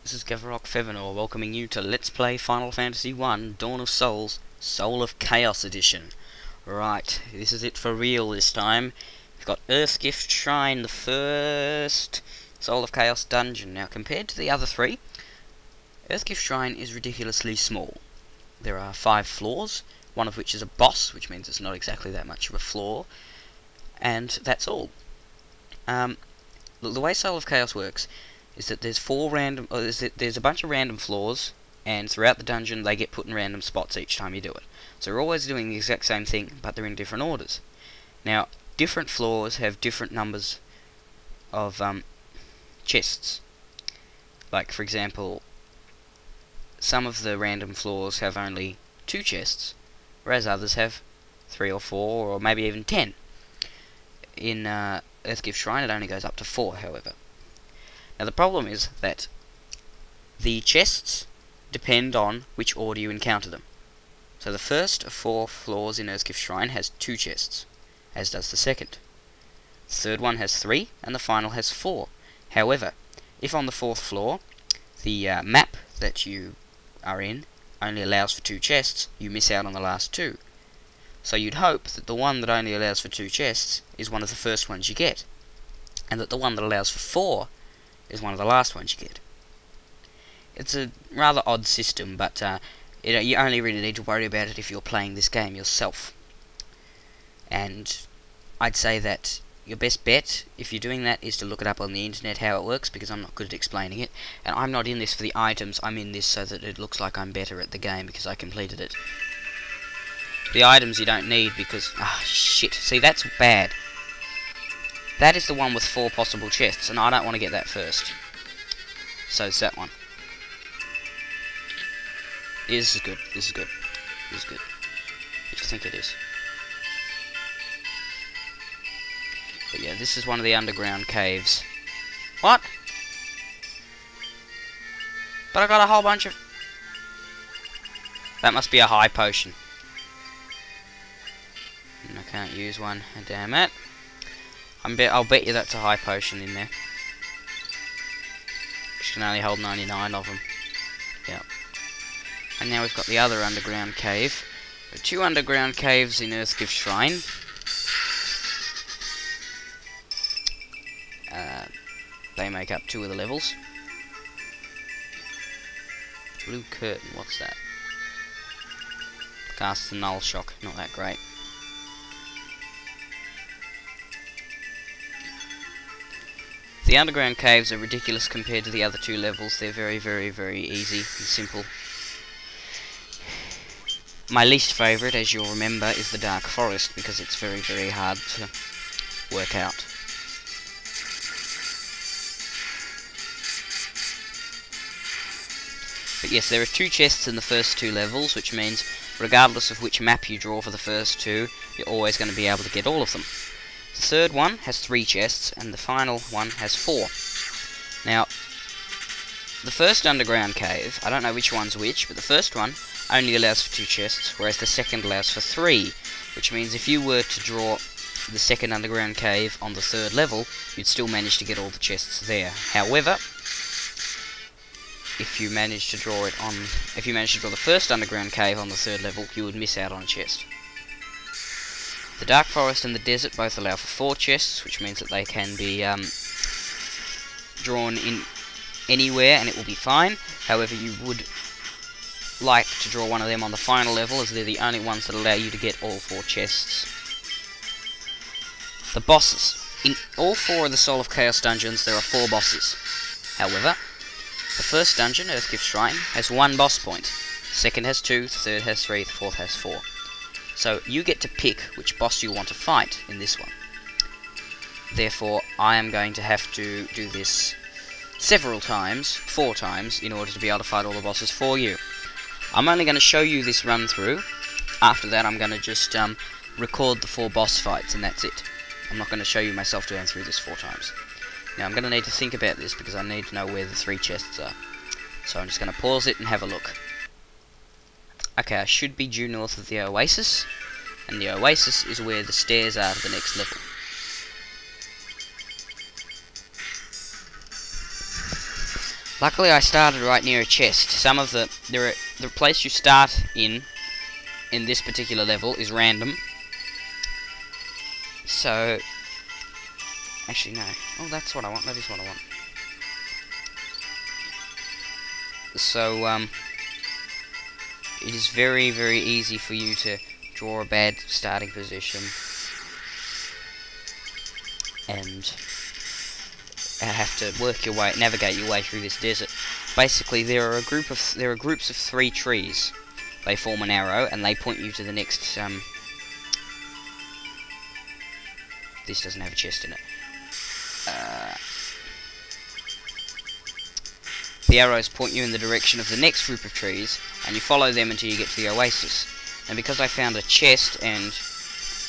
This is FF1 welcoming you to Let's Play Final Fantasy 1 Dawn of Souls Soul of Chaos Edition. Right, this is it for real this time. We've got Earthgift Shrine, the first Soul of Chaos dungeon. Now, compared to the other three, Earthgift Shrine is ridiculously small. There are 5 floors, one of which is a boss, which means it's not exactly that much of a floor, and that's all. The way Soul of Chaos works is that there's there's a bunch of random floors, and throughout the dungeon they get put in random spots each time you do it. So you're always doing the exact same thing, but they're in different orders. Now, different floors have different numbers of chests. Like, for example, some of the random floors have only 2 chests, whereas others have 3 or 4, or maybe even 10. In Earthgift Shrine it only goes up to 4, however. Now the problem is that the chests depend on which order you encounter them. So the first of 4 floors in Earthgift Shrine has 2 chests, as does the second. The third one has 3, and the final has 4. However, if on the 4th floor the map that you are in only allows for 2 chests, you miss out on the last 2. So you'd hope that the one that only allows for 2 chests is one of the first ones you get, and that the one that allows for 4 is one of the last ones you get. It's a rather odd system, but you only really need to worry about it if you're playing this game yourself. And I'd say that your best bet, if you're doing that, is to look it up on the internet how it works, because I'm not good at explaining it, and I'm not in this for the items, I'm in this so that it looks like I'm better at the game because I completed it. The items you don't need because... shit, see, that's bad. That is the one with 4 possible chests, and I don't want to get that first. So it's that one. This is good, this is good, this is good. I think it is. But yeah, this is one of the underground caves. What? But I got a whole bunch of... That must be a high potion. And I can't use one, damn it. I'll bet you that's a high potion in there. Which can only hold 99 of them. Yep. And now we've got the other underground cave. There are 2 underground caves in Earthgift Shrine. They make up 2 of the levels. Blue curtain, what's that? Casts the null shock, not that great. The underground caves are ridiculous compared to the other 2 levels. They're very, very, very easy and simple. My least favourite, as you'll remember, is the Dark Forest, because it's very, very hard to work out. But yes, there are 2 chests in the first 2 levels, which means regardless of which map you draw for the first 2, you're always going to be able to get all of them. The third one has 3 chests, and the final one has 4. Now, the first underground cave, I don't know which one's which, but the first one only allows for 2 chests, whereas the second allows for 3, which means if you were to draw the second underground cave on the 3rd level, you'd still manage to get all the chests there. However, if you manage to draw the first underground cave on the 3rd level, you would miss out on a chest. The Dark Forest and the Desert both allow for 4 chests, which means that they can be drawn in anywhere and it will be fine. However, you would like to draw one of them on the final level, as they're the only ones that allow you to get all 4 chests. The bosses. In all 4 of the Soul of Chaos dungeons, there are 4 bosses. However, the first dungeon, Earthgift Shrine, has 1 boss point. The second has 2, the third has 3, the fourth has 4. So you get to pick which boss you want to fight in this one. Therefore, I am going to have to do this several times, 4 times, in order to be able to fight all the bosses for you. I'm only going to show you this run through. After that, I'm going to just record the 4 boss fights, and that's it. I'm not going to show you myself going through this 4 times. Now, I'm going to need to think about this, because I need to know where the 3 chests are. So I'm just going to pause it and have a look. Okay, I should be due north of the Oasis, and the Oasis is where the stairs are to the next level. Luckily, I started right near a chest. Some of the place you start in this particular level is random. So, actually no. Oh, that's what I want. That is what I want. So, it is very, very easy for you to draw a bad starting position and have to work your way, navigate your way through this desert. Basically, there are groups of 3 trees. They form an arrow and they point you to the next. This doesn't have a chest in it. The arrows point you in the direction of the next group of trees, and you follow them until you get to the oasis. And because I found a chest and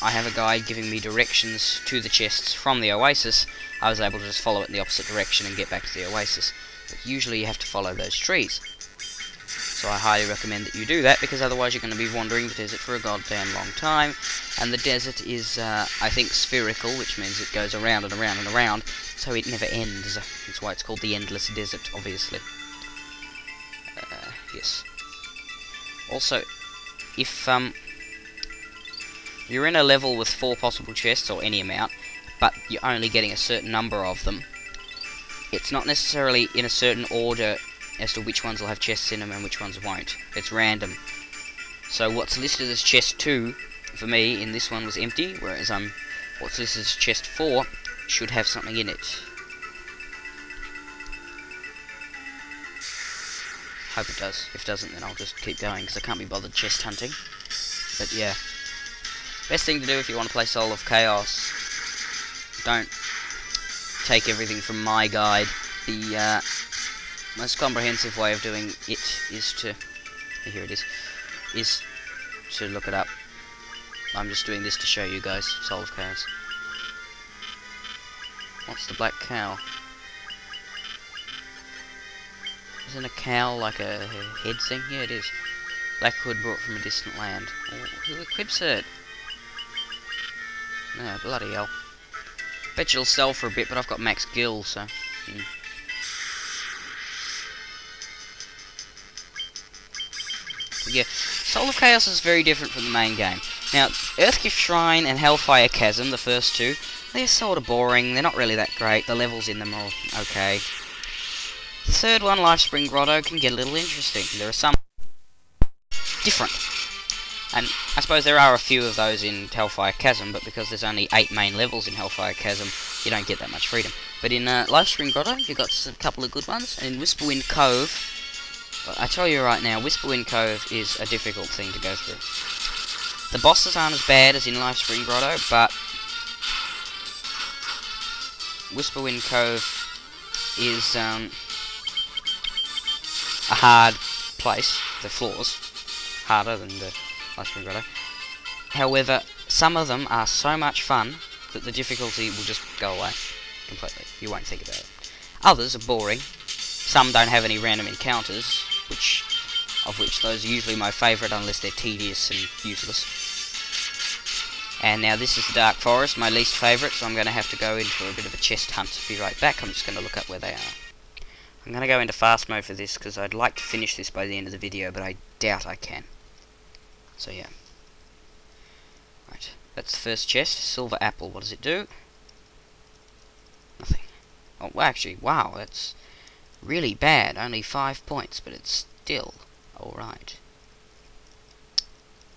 I have a guide giving me directions to the chests from the oasis, I was able to just follow it in the opposite direction and get back to the oasis. But usually you have to follow those trees. So I highly recommend that you do that, because otherwise you're going to be wandering the desert for a goddamn long time. And the desert is, I think, spherical, which means it goes around and around and around, so it never ends. That's why it's called the Endless Desert, obviously. Yes. Also, if you're in a level with 4 possible chests, or any amount, but you're only getting a certain number of them, it's not necessarily in a certain order as to which ones will have chests in them and which ones won't. It's random. So what's listed as chest 2 for me in this one was empty, whereas what's listed as chest 4 should have something in it. Hope it does. If it doesn't, then I'll just keep going, because I can't be bothered chest hunting. But yeah, best thing to do if you want to play Soul of Chaos, don't take everything from my guide. The most comprehensive way of doing it is to, here it is to look it up. I'm just doing this to show you guys Soul of Chaos. What's the black cow? Isn't a cow like a head thing? Yeah, it is. Black hood brought from a distant land. Oh, who equips it? No, bloody hell. Bet you'll sell for a bit, but I've got max gil, so. Yeah, Soul of Chaos is very different from the main game. Now, Earthgift Shrine and Hellfire Chasm, the first 2, they're sort of boring. They're not really that great. The levels in them are okay. The third one, Lifespring Grotto, can get a little interesting. There are some different. And I suppose there are a few of those in Hellfire Chasm, but because there's only 8 main levels in Hellfire Chasm, you don't get that much freedom. But in Lifespring Grotto, you've got a couple of good ones. And in Whisperwind Cove, well, I tell you right now, Whisperwind Cove is a difficult thing to go through. The bosses aren't as bad as in Lifespring Grotto, but Whisperwind Cove is a hard place. The floors harder than the Lifespring Grotto. However, some of them are so much fun that the difficulty will just go away completely. You won't think about it. Others are boring. Some don't have any random encounters, of which those are usually my favourite, unless they're tedious and useless. And now this is the Dark Forest, my least favourite, so I'm going to have to go in for a bit of a chest hunt. Be right back. I'm just going to look up where they are. I'm going to go into fast mode for this, because I'd like to finish this by the end of the video, but I doubt I can. So yeah. Right, that's the first chest. Silver apple. What does it do? Nothing. Oh, well, actually, wow, that's really bad. Only 5 points, but it's still alright.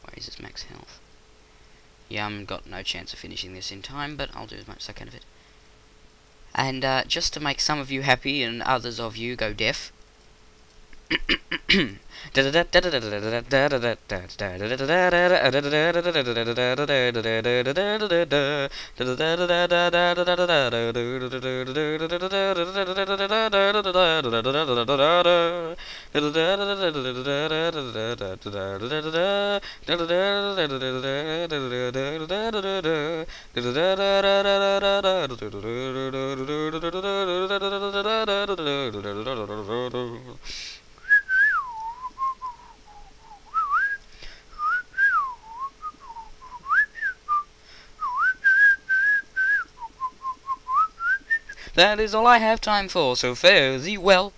Where is his max health? Yeah, I've got no chance of finishing this in time, but I'll do as much as I can of it. And just to make some of you happy and others of you go deaf, that is all I have time for, so fare thee well.